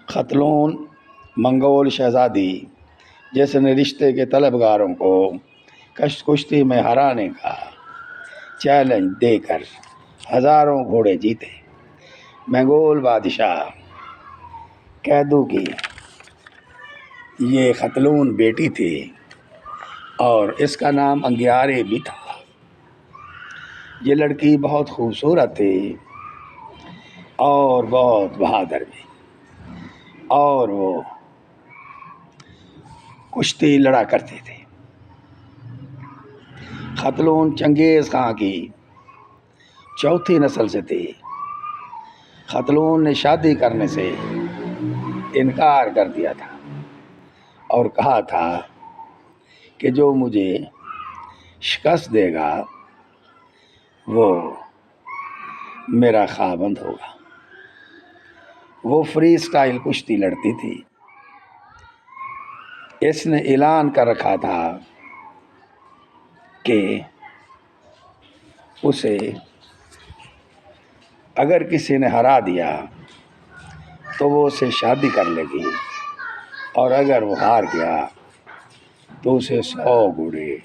ختلون منگول شہزادی جس نے رشتے کے طلبگاروں کو کشتی میں ہرانے کا چیلنج دے کر ہزاروں گھوڑے جیتے۔ منگول بادشاہ کیدو کی یہ ختلون بیٹی تھی اور اس کا نام انگیارے بھی تھا۔ یہ لڑکی بہت خوبصورت تھی اور بہت بہادر بھی، اور وہ کشتی لڑا کرتی تھی۔ ختلون چنگیز خان کی چوتھی نسل سے تھی۔ ختلون نے شادی کرنے سے انکار کر دیا تھا اور کہا تھا کہ جو مجھے شکست دے گا وہ میرا خاوند ہوگا۔ وہ فری سٹائل کشتی لڑتی تھی۔ اس نے اعلان کر رکھا تھا کہ اسے اگر کسی نے ہرا دیا تو وہ اسے شادی کر لے گی، اور اگر وہ ہار گیا تو اسے 100 گھوڑے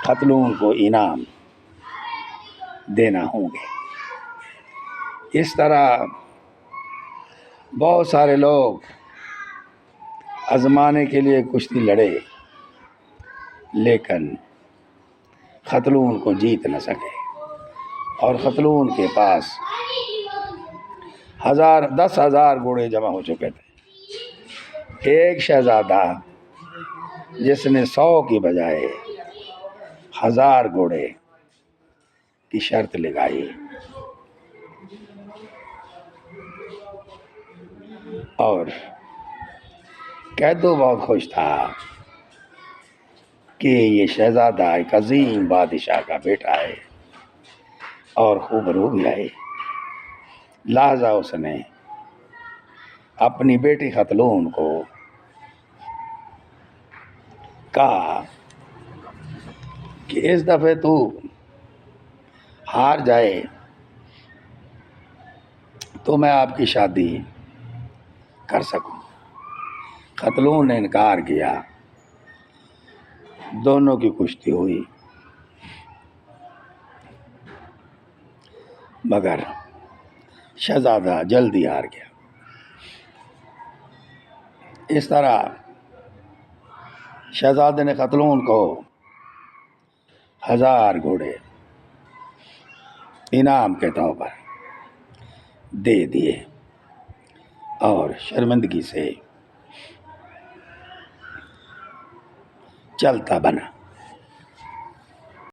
ختلون کو انعام دینا ہوں گے۔ اس طرح بہت سارے لوگ آزمانے کے لیے کشتی لڑے، لیکن ختلون کو جیت نہ سکے، اور ختلون کے پاس 10,000 گھوڑے جمع ہو چکے تھے۔ ایک شہزادہ جس نے 100 کی بجائے 1000 گھوڑے کی شرط لگائی، اور کیدو بہت خوش تھا کہ یہ شہزادہ ایک عظیم بادشاہ کا بیٹا ہے اور خوب رو بھی ہے۔ لہذا اس نے اپنی بیٹی ختلون کو کہا کہ اس دفعہ تو ہار جائے تو میں آپ کی شادی کر سکوں۔ ختلون نے انکار کیا۔ دونوں کی کشتی ہوئی، مگر شہزادہ جلدی ہار گیا۔ اس طرح شہزادے نے ختلون کو 1000 گھوڑے انعام کے طور پر دے دیے اور شرمندگی سے چلتا بنا۔